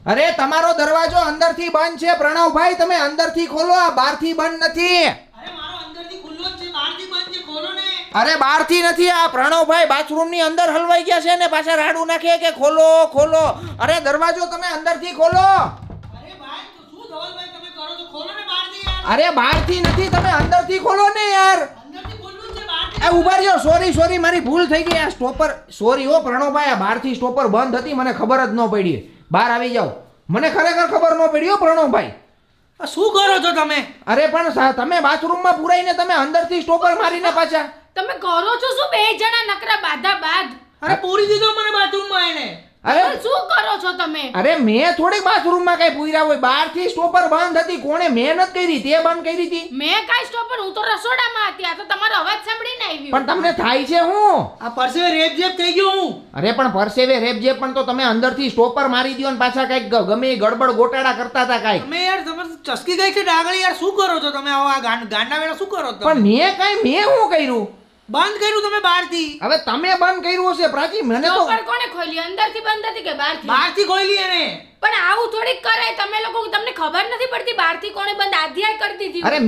અરે તમારો દરવાજો અંદરથી બંધ છે પ્રણવભાઈ, તમે અંદરથી ખોલો, આ બહારથી બંધ નથી. અરે મારો અંદરથી ખુલ્લો જ છે, બહારથી બંધ છે, ખોલો ને. અરે બહારથી નથી, આ પ્રણવભાઈ બાથરૂમની અંદર હલવાઈ ગયા છે ને પાછા રાડું નાખે કે ખોલો ખોલો. અરે દરવાજો તમે અંદરથી ખોલો. અરે ભાઈ તો શું ધવલભાઈ તમે કરો છો? ખોલો ને બહારથી યાર. અરે બહારથી નથી, તમે અંદરથી ખોલો ને યાર. અંદરથી ખુલ્લું જ છે, બહારથી. એ ઉભા રહ્યો, સોરી મારી ભૂલ થઈ ગઈ. આ સ્ટોપર, સોરી હો પ્રણવભાઈ, આ બહારથી સ્ટોપર બંધ હતી, મને ખબર જ ન પડી. બહાર આવી જાઓ, મને ખરેખર ખબર ન પડી હો પ્રણવભાઈ. આ શું કરો છો તમે? અરે પણ તમે બાથરૂમમાં પુરાઈને તમે અંદરથી સ્ટોપર મારીને પાછા. તમે કરો છો શું બે જણા નકરા બાધા બાદ? અરે પૂરી દીધો મને બાથરૂમમાં એને. અરે શું કરો છો તમે? અરે મેં થોડીક બાથરૂમમાં કઈ પૂર્યા હોય, બહારથી સ્ટોપર બંધ હતી. કોણે મહેનત કરી? તે બંધ કરી હતી. મેં કાઈ સ્ટોપર, હું તો રસોડામાં હતી. આ તો તમારો અવાજ સાંભળીને આવી. પણ તમને થાય છે હું? આ પરસેવે રેપઝેપ થઈ ગયો હું. અરે પણ પરસેવે રેપજેપ પણ તો તમે અંદરથી સ્ટોપર મારી દ્યો ને પાછા કઈક ગમે એ ગડબડ ગોટાળા કરતા હતા કાંઈક. તમે યાર તમે ચસકી ગઈ છે ડાગળી યાર, શું કરો છો તમે? આવા ગાંડા વેળા શું કરો છો પણ તમે? મેં શું કર્યું? બંધ કર્યું તમે બહારથી. હવે તમે બંધ કર્યું હશે પ્રાચી, મને તો સ્ટોપર કોણે ખોલી? અંદરથી બંધ હતી કે બહારથી? બહારથી ખોલી એને. પણ આવું થોડીક કરાય. તમે લોકો, તમને ખબર નથી પડતી બહારથી કોણે બંધ આધ્યાય કરતી હતી? અરે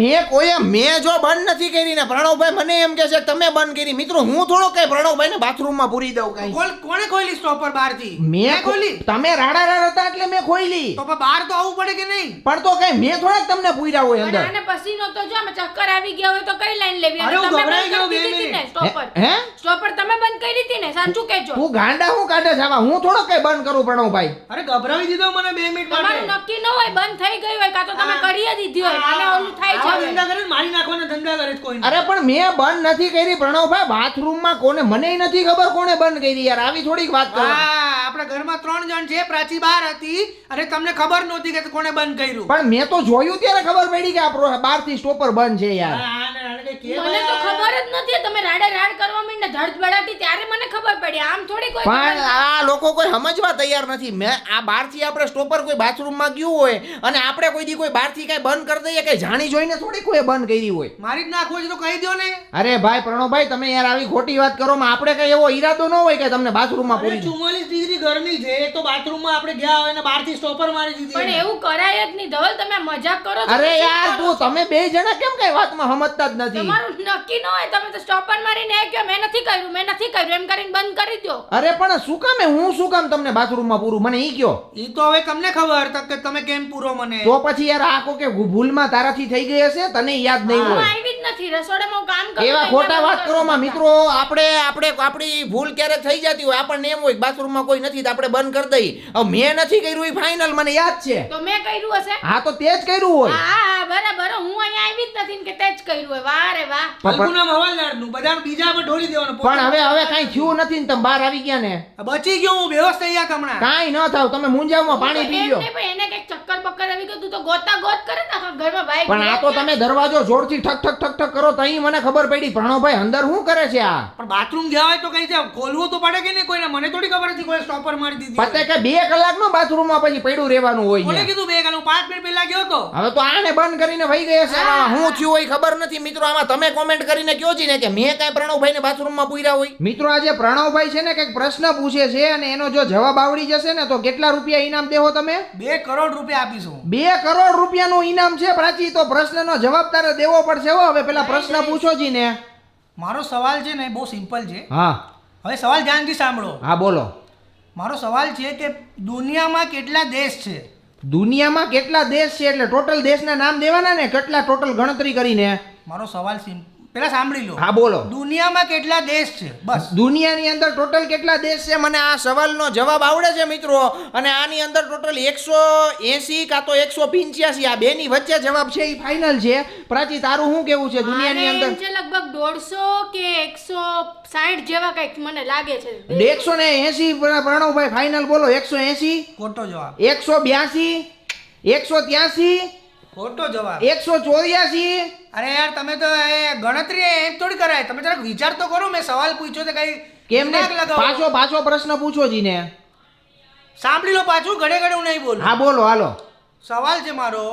મેં જો બંધ નથી કરી ને પ્રણવભાઈ મને એમ કહે છે કે તમે બંધ કરી. મિત્રો હું થોડો કઈ પ્રણવભાઈ ને બાથરૂમમાં પૂરી દઉં કઈ. કોણે ખોલી સ્ટોપર બહારથી? મેં ખોલી. તમે રાડા હતા એટલે મેં ખોલી. તો પણ બહાર તો આવવું પડે કે નહીં? પણ તો કઈ મેં થોડાક તમને પૂર્યા હોય પણ અંદર. આને પસીનો તો જો, આમાં ચક્કર આવી ગયા હોય તો કઈ લાઈન લેવી? અરે હું તમે ગભરાઈ બંધ ગયો કરી બે દીધી હતી ને મિનિટ. સ્ટોપર? હે? સ્ટોપર તમે બંધ કરી હતી ને? સાચું કહેજો. તું ગાંડા હું કાઢે છે આવા? હું થોડો કઈ બંધ કરું પ્રણવભાઈ. અરે ગભરાવી દીધો મને 2 મિનિટ તમારું માટે. નક્કી ન હોય, બંધ થઈ ગયું હોય, કાં તો તમે કરી જ દીધી હોય. આને ઓલું થાય છે આવા હવે. ધંધા કરે ને, મારી નાખવાના ધંધા કરે છે કોઈ. અરે પણ મેં બંધ નથી કરી પ્રણવભાઈ. બાથરૂમમાં કોને, મને નથી ખબર કોને બંધ કરી યાર. આવી થોડીક વાત કરો. આપણા ઘરમાં 3 જણ છે, પ્રાચી બહાર હતી અને તમને ખબર નહોતી કે કોણે બંધ કર્યું. પણ મેં તો જોયું ત્યારે ખબર પડી કે આ બહારથી સ્ટોપર બંધ છે યાર. આને કઈ કે મને તો ખબર જ નથી. તમે રાડે રાડ કરવા માંડ્યા, ધડધડાટી, ત્યારે મને ખબર પડી. આમ થોડી કોઈ પણ ખબર- આ લોકો કોઈ સમજવા તૈયાર નથી. મેં આ બહારથી આપણે સ્ટોપર કોઈ બાથરૂમમાં ગયું હોય અને આપણે કોઈ દી કોઈ બહારથી કઈ બંધ કરી દઈએ, કઈ જાણી જોઈને થોડી કોઈ બંધ કરી હોય. મારી જ નાખવું છે તો કહી દો ને. અરે ભાઈ પ્રણવભાઈ, તમે યાર આવી ખોટી વાત કરો માં. આપણે કઈ એવો ઈરાદો ન હોય કે તમને બાથરૂમમાં અરે પૂરી દઈએ. 44 ડિગ્રી ગરમી છે તો બાથરૂમમાં આપણે ગયા હોય ને બહારથી સ્ટોપર મારી દીધી. પણ એવું કરાય જ નહીં ધવલ. તમે મજાક કરો છો. અરે શું યાર કરો છો? તમે બે જણા કેમ કઈ વાતમાં સમજતા જ નથી? તમારું નક્કી ન હોય, તમે તો સ્ટોપર મારીને એ કહો મેં નથી કર્યું એમ કરીને બંધ કરી દો. અરે પણ શું કામ હું શું કામ તમને બાથરૂમમાં પૂરું, મને ઈ કયો. ઈ તો હવે તમને ખબર તો કે તમે કેમ પૂરો મને. તો પછી યાર આખો કે ભૂલમાં તારાથી થઈ ગઈ હશે, તને યાદ નહીં હું હોય. આવી જ નથી રસોડામાં, હું કામ કરું એવા તો ખોટા અહીંયા વાત બંધ કરો માં કરી મિત્રો. આપણી ભૂલ ક્યારેક થઈ જતી હોય, આપણને એમ હોય કે બાથરૂમમાં કોઈ નથી તો આપણે બંધ કરી દઈએ. હવે મેં નથી કર્યું એ ફાઇનલ, મને યાદ છે. તો મેં કર્યું હશે. હા તો તે જ કર્યું હોય. હા બરાબર. હું અહીંયા આવી જ નથી ને કે તે જ કર્યું હોય. વાહ રે વાહ. ફલ્ગુના હવાલદારનું બધા બીજા પર ઢોળી દેવાનું. પણ હવે કઈ થયું નથી ને તમે બહાર આવી ગયા ને. બચી ગયો હું, બેહોશ થઈ ગયા હમણાં. કાંઈ ન થાવ, તમે મુંજાવમાં પાણી પી એમ ગયો. નહીં, પણ એને કઈક ચક્કર બક્કર આવી ગયું તું તો ગોતા ગોત કરે ને આખા ઘરમાં ભાઈ. પણ આ તો તમે દરવાજો જોરથી ઠક ઠક ઠક ઠક કરો તો અહીં મને ખબર પડી પ્રણવભાઈ અંદર શું કરે છે આ. પણ બાથરૂમ ગયા હોય તો કઈ છે ખોલવું તો પડે કે નહીં કોઈને? મને થોડી ખબર હતી કોઈ સ્ટોપર મારી દીધી. પતે કે 2 કલાકનો બાથરૂમમાં પછી પડ્યું રહેવાનું હોય કોને અહીંયા. કીધું 2 કલાક? 5 મિનિટ પહેલા ગયો તો. હવે તો આને બંધ કરીને વહી ગયા છે. આમાં શું થયું હોય ખબર નથી મિત્રો. આમાં તમે કોમેન્ટ કરીને કહો છો ને કે મેં કાંઈ પ્રણવભાઈને બાથરૂમમાં પૂર્યા હોય. મિત્રો આજે પ્રણવભાઈ છે ને કંઈક પ્રશ્ન પૂછે છે અને એનો જો જવાબ આવડી જશે ને તો કેટલા રૂપિયા ઇનામ દેહો તમે? 2 કરોડ રૂપિયા આપીશું. 2 કરોડ રૂપિયાનું ઇનામ છે પ્રાચી. તો પ્રશ્નનો જવાબ તારે દેવો પડશે હો. હવે પેલા પ્રશ્ન પૂછો જી ને. મારો સવાલ છે ને બહુ સિમ્પલ છે. હા હવે સવાલ ધ્યાનથી સાંભળો. હા બોલો. મારો સવાલ છે કે દુનિયામાં કેટલા દેશ છે? દુનિયામાં કેટલા દેશ છે એટલે ટોટલ દેશના નામ દેવાના ને કેટલા ટોટલ ગણતરી કરીને? મારો સવાલ પેલા સાંભળી લો. હા બોલો. દુનિયામાં કેટલા દેશ છે? બસ. દુનિયાની અંદર ટોટલ કેટલા દેશ છે? મને આ સવાલનો જવાબ આવડે છે મિત્રો. અને આની અંદર ટોટલ 180 કાં તો 185 આ બેની વચ્ચે જવાબ છે એ ફાઇનલ છે. પ્રાચી તારું શું કેવું છે દુનિયાની આને અંદર? એમ છે લગભગ 150 કે 160 જેવા કંઈક મને લાગે છે. 180 પ્રણવભાઈ ફાઇનલ બોલો. 180, ખોટો જવાબ. 182, 183, ખોટો જવાબ. 184. અરે યાર તમે તો એ ગણતરી એમ થોડી કરાય. તમે જરાક વિચાર તો કરો. મેં સવાલ પૂછ્યો તો કઈ કેમ ને દિમાગ લગાવો. પાછો પ્રશ્ન પૂછો જી ને. સાંભળી લો પાછું, ઘડે ઘડે હું નહીં બોલું. હા બોલો હાલો. સવાલ છે મારો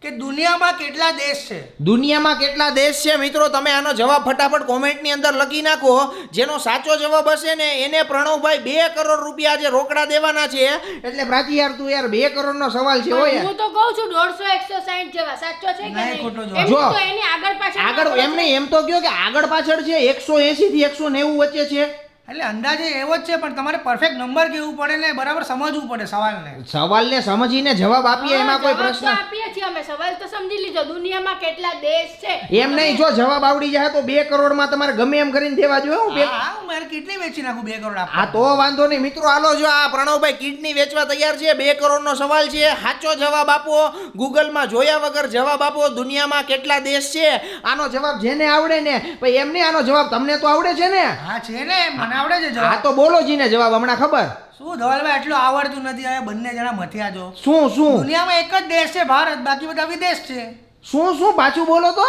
કે દુનિયામાં કેટલા દેશ છે? દુનિયામાં કેટલા દેશ છે મિત્રો તમે આનો જવાબ ફટાફટ કોમેન્ટની અંદર લખી નાખો. જેનો સાચો જવાબ હશે ને એને પ્રણવભાઈ 2 કરોડ રૂપિયા આજે રોકડા દેવાના છે. એટલે પ્રાચી યાર તું યાર 2 કરોડનો સવાલ છે હો યાર. હું તો કહું છું 150 160 જેવા સાચો છે કે નહીં, નહીં? ખોટો જવાબ. એમ જો. તો એની આગળ પાછળ આગળ એમ નહીં એમ તો કયો કે આગળ પાછળ છે 180 થી 190 વચ્ચે છે. એટલે અંદાજે એવો જ છે પણ તમારે પરફેક્ટ નંબર કેવું પડે ને બરાબર સમજવું પડે સવાલને. સવાલને સમજીને જવાબ આપીએ એમાં કોઈ જવાબ તો પ્રશ્ન આપીએ છીએ અમે. સવાલ તો સમજી લીધો. દુનિયામાં કેટલા દેશ છે? એમ નહીં જો જવાબ આવડી જાય તો 2 કરોડમાં તમારે ગમે એમ કરીને દેવા જોઈએ હું હા હું મારે કિડની વેચી નાખું 2 કરોડ આપવા. હા તો વાંધો નહીં મિત્રો હાલો જો આ પ્રણવભાઈ કિડની વેચવા તૈયાર છે. 2 કરોડનો સવાલ છે. સાચો જવાબ આપો. ગૂગલમાં જોયા વગર જવાબ આપો. દુનિયામાં કેટલા દેશ છે આનો જવાબ જેને આવડે ને ભાઈ એમ નહીં આનો જવાબ તમને તો આવડે છે ને? હા છે ને મને આવડે છે હા જવાબ. તો બોલો જીને જવાબ હમણાં ખબર શું ધવલભાઈ એટલું આવડતું નથી હવે બંને જણા મથ્યા છો. શું દુનિયામાં એક જ દેશ છે ભારત બાકી બધા વિદેશ છે. શું પાછું બોલો તો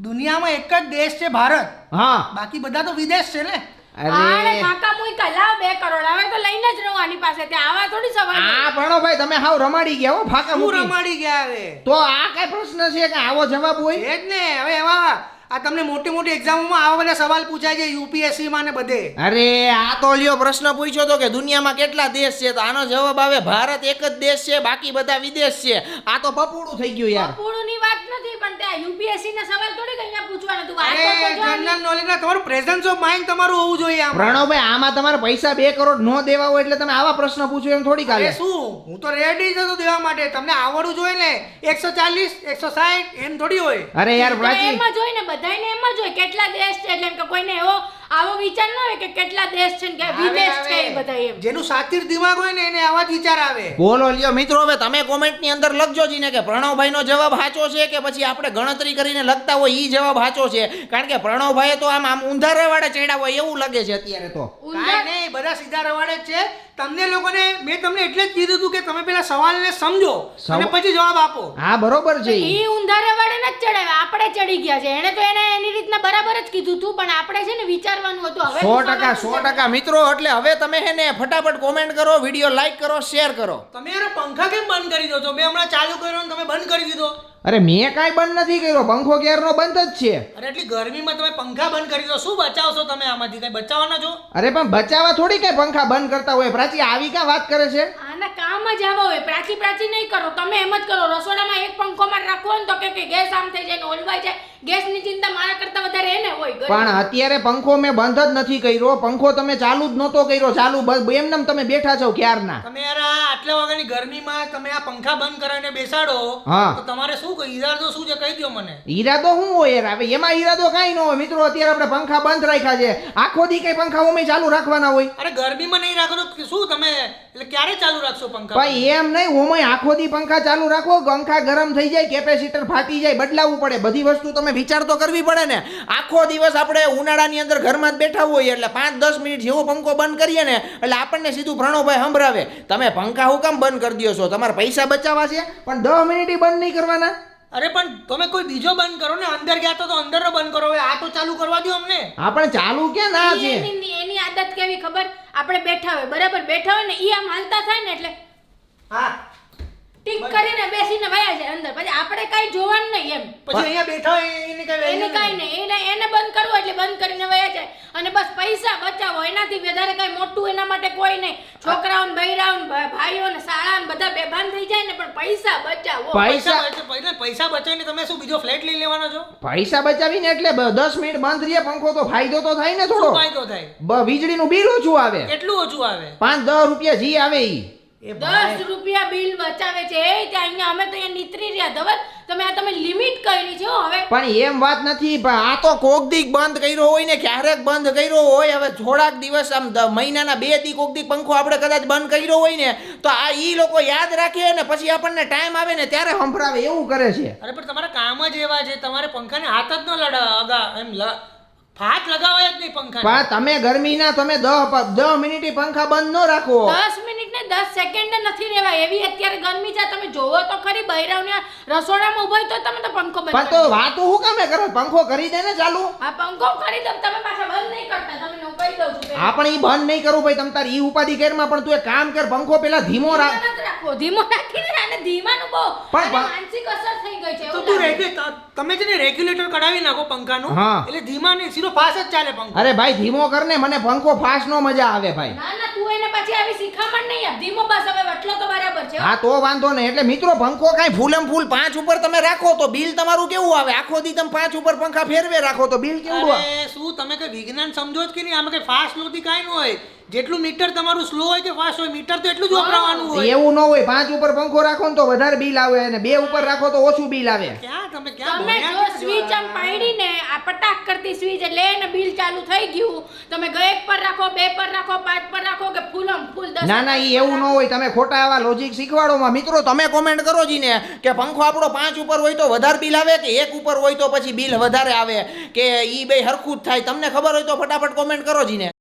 દુનિયામાં એક જ દેશ છે ભારત હા બાકી બધા તો વિદેશ છે ને. આને અરે કાકા મુઈકા લાવ 2 કરોડ. હવે તો લઈને જ રહું આની પાસે. ત્યાં આવા થોડી સવાલ હોય. આ પ્રણવભાઈ તમે હાવ રમાડી ગયા હો ફાકા શું મૂકી. રમાડી ગયા હવે? તો આ કઈ પ્રશ્ન છે કે આવો જવાબ હોય? છે જ ને હવે એવા આ તમને મોટી મોટી એક્ઝામોમાં આવા બધા સવાલ પૂછાય છે યુપીએસસી માં ને બધે. અરે આ તો લ્યો પ્રશ્ન પૂછ્યો તો કે દુનિયામાં કેટલા દેશ છે તો આનો જવાબ આવે ભારત એક જ દેશ છે બાકી બધા વિદેશ છે. આ તો પપુડું થઈ ગયું યાર. પૂર્ણની વાત નથી પણ ત્યાં યુપીએસસી ના સવાલ થોડી કે અહીંયા પૂછવાનું. તું અરે વાંચો તો જો જનરલ નોલેજ ના તમારું પ્રેઝન્સ ઓફ માઇન્ડ તમારું હોવું જોઈએ આમ. પ્રણવભાઈ આમાં તમારે પૈસા 2 કરોડ નો દેવા હોય એટલે તમે આવા પ્રશ્ન પૂછો એમ થોડી અરે કાલે. શું હું તો રેડી જ હતો દેવા માટે. તમને આવડવું જોઈએ ને 140 160 એમ થોડી હોય. અરે યાર તો પ્રાચી એમ જ હોય ને બધાયને એમ જ હોય કેટલા દેશ છે એટલે એમ કે કોઈને એવો આવો વિચાર ન હોય કે કેટલા દેશ છે ને કે વિદેશ છે એ બધા એમ. જેનું સાતીર દિમાગ હોય ને એને આવા જ વિચાર આવે. બોલો લ્યો મિત્રો હવે તમે કોમેન્ટની અંદર લખજો જીને કે પ્રણવભાઈનો જવાબ સાચો છે કે પછી આપણે ગણતરી કરીને લખતા હોય ઈ જવાબ સાચો છે. કારણ કે પ્રણવભાઈએ તો આમ ઊંધારે વાળે ચડ્યા હોય એવું લાગે છે અત્યારે તો. ઊંધા કાંઈ નહીં બધા સીધા રવાડે જ છે. તમને લોકોને મેં તમને એટલે જ કીધું હતું કે તમે પેલા સવાલને સમજો અને પછી જવાબ આપો. હા બરોબર છે ઈ. ઈ ઊંધારે વાળે ન જ ચડાવ્યા. આપણે ચડી ગયા છે. એને તો એને એની રીતના બરાબર જ કીધું હતું પણ આપણે છે ને વિચારવાનું હતું. હવે 100% મિત્રો એટલે હવે તમે હે ને ફટાફટ કોમેન્ટ કરો વિડીયો લાઈક કરો શેર કરો. તમે યાર પંખા કેમ બંધ કરી દો છો? મેં હમણાં ચાલુ કર્યો ને તમે બંધ કરી દીધો. અરે મેં કાંઈ બંધ નથી કર્યો પંખો ક્યારનો બંધ જ છે. અરે એટલી ગરમીમાં તમે પંખા બંધ કરી દો. શું બચાવશો તમે આમાંથી? કઈ બચાવવાના છો? અરે પણ બચાવવા થોડી કઈ પંખા બંધ કરતા હોય. પ્રાચી આવી ક્યાં વાત કરે છે? આના કામ જ આવો હોય. પ્રાચી નહીં કરો. તમે એમ જ કરો. રસોડામાં એક પંખો માં રાખવો ને તો કે ગેસ આમ થઈ જાય ને ઓલવાઈ જાય. ગેસની ચિંતા મારા કરતા વધારે એને હોય. પણ અત્યારે પંખો મેં બંધ જ નથી કર્યો. પંખો તમે ચાલુ જ નહોતો કર્યો. ચાલુ એમનેમ તમે બેઠા છો ક્યારના. તમે યાર આ આટલા વાગ્યાની ગરમીમાં તમે આ પંખા બંધ કરાવીને બેસાડો હા. તો તમારે શું કહી ઈરાદો શું છે કહી દો મને. ઈરાદો શું હોય યાર? હવે એમાં ઈરાદો કાંઈ ન હોય મિત્રો. અત્યારે આપણે પંખા બંધ રાખ્યા છે. આખો દી કઈ પંખા ઓમે ચાલુ રાખવાના હોય? અરે ગરમીમાં નહીં રાખો તો શું તમે એટલે ક્યારે ચાલુ રાખશો પંખા? ભાઈ એમ નહીં ઓમે આખો દી પંખા ચાલુ રાખો. પંખા ગરમ થઈ જાય કેપેસિટર ફાટી જાય બદલાવવું પડે. બધી વસ્તુ તમે વિચાર તો કરવી પડે ને. આખો દિવસ આપણે ઉનાળાની અંદર ઘરમાં જ બેઠા હોઈએ એટલે 5-10 મિનિટ જેવો પંખો બંધ કરીએ ને એટલે આપણને સીધું પ્રણવભાઈ સંભળાવે તમે પંખા હું કામ બંધ કરી દો છો? તમારે પૈસા બચાવવા છે પણ 10 મિનિટ બંધ નહીં કરવાના. અરે પણ તમે કોઈ બીજો બંધ કરો ને. અંદર ગયા તો અંદરનો બંધ કરો. હવે આ તો ચાલુ કરવા દો અમને. આપણે ચાલુ ક્યાં ના છે? એની આદત કેવી ખબર? આપણે બેઠા હોય બરાબર બેઠા હોય ને ઈ આમ હાલતા થાય ને એટલે હા ટીક કરીને બેસીને વયા જાય અંદર. પછી આપણે કાઈ જોવાનું નહીં એમ. પછી અહીંયા બેઠા હોય એને કઈ એને કાઈ નહીં. એને બંધ કરવું એટલે બંધ કરીને વયા જાય અને બસ પૈસા બચાવો. એનાથી વધારે કઈ મોટું એના માટે કોઈ નહીં. છોકરાઓને બૈરાઓને ભાઈઓને શાળાને બધા બેભાન થઈ જાય ને પણ પૈસા બચાવો. પૈસા બચાવીને તમે શું બીજો ફ્લેટ લઈ લેવાનો છો? પૈસા બચાવીને એટલે 10 મિનિટ બંધ રહીએ પંખો તો ફાયદો તો થાય ને થોડો. શું ફાયદો થાય? વીજળીનું બિલ ઓછું આવે. કેટલું ઓછું આવે? 5-10 રૂપિયા જી આવે ઈ. એ ભાઈ 10 રૂપિયા બિલ બચાવે છે. એ ત્યાં અહીંયા અમે તો અહીંયા નીતરી રહ્યા. ધવલ તમે લિમિટ કરી છે હો હવે. પણ એમ વાત નથી. પણ આ તો કોક દીક બંધ કર્યો હોય ને ક્યારેક બંધ કર્યો હોય. હવે થોડાક દિવસ આમ મહિનાના 2 દી કોક દીક પંખો આપણે કદાચ બંધ કર્યો હોય ને તો આ ઈ લોકો યાદ રાખે ને પછી આપણને ટાઈમ આવે ને ત્યારે સંભળાવે એવું કરે છે. અરે પણ તમારા કામ જ એવા છે. તમારે પંખાને હાથ જ ન લગાવા એમ હાથ લગાવાય જ નહીં પંખા. પણ તમે ગરમીના તમે 10 મિનિટ પંખા બંધ ન રાખો. 10 મિનિટ ને 10 સેકન્ડ નથી રહેવાય એવી અત્યારે ગરમી છે. તમે જોવો તો ખરી બૈરાવને રસોડામાં ઉભા હોય તો તમે તો પંખો બંધ પણ તો વાતો હું કામે કરો? પંખો કરી દે ને ચાલુ. આ પંખો કરી દો. તમે પાછા બંધ નહીં કરતા. તમે હું કહી દઉં છું હા પણ ઈ બંધ નહીં કરું ભાઈ. તમ તાર ઈ ઉપાધિ કેરમાં પણ તું એક કામ કર પંખો પેલા ધીમો રાખ. રાખો ધીમો રાખીને અને ધીમાનું બહુ પણ- અને માનસિક અસર થઈ ગઈ છે તો એવું તું લાગે. તમે છે ને રેગ્યુલેટર કઢાવી નાખો પંખાનું હા. એટલે ધીમા ને સીધો ફાસ જ ચાલે પંખો. અરે ભાઈ ધીમો કરને, મને પંખો ફાસ્ટ નો મજા આવે ભાઈ. ના ના તું એને પછી આવી શીખામણ નહીં આપ ધીમો બસ હવે વટલો તો બરાબર છે હા તો વાંધો નહીં. એટલે મિત્રો પંખો કાંઈ ફૂલમ ફૂલ 5 ઉપર તમે રાખો તો બિલ તમારું કેવું આવે? આખો દી તમે 5 ઉપર પંખા ફેરવે રાખો તો બિલ કેવું આવે? અરે શું તમે કઈ વિજ્ઞાન સમજો જ કે નહીં? આમાં કઈ ફાસ્ટ સ્લો થી કાંઈ ન હોય. જેટલું મીટર તમારું સ્લો હોય કે ફાસ્ટ હોય, મીટર તો એટલું જ વપરાવાનું હોય. એવું ન હોય. 5 ઉપર પંખો રાખો ને તો વધારે બિલ આવે અને 2 ઉપર રાખો તો ઓછું બિલ આવે. ક્યાં તમે ક્યાં તમે ભણ્યા જો કે સ્વિચ આમ પાડીને આ પટાક કરતી સ્વિચ એટલે એને બિલ ચાલુ થઈ ગયું તમે 1 પર રાખો 2 પર રાખો 5 પર રાખો કે ફૂલમ ફૂલ 10 ના ના ઈ એવું ન હોય. તમે ખોટા આવા લોજિક શીખવાડો માં. મિત્રો તમે કોમેન્ટ કરો જી ને કે પંખો આપણો 5 ઉપર હોય તો વધારે બિલ આવે કે 1 ઉપર હોય તો પછી બિલ વધારે આવે કે ઈ બે હરખું જ થાય. તમને ખબર હોય તો ફટાફટ કોમેન્ટ કરો જી ને.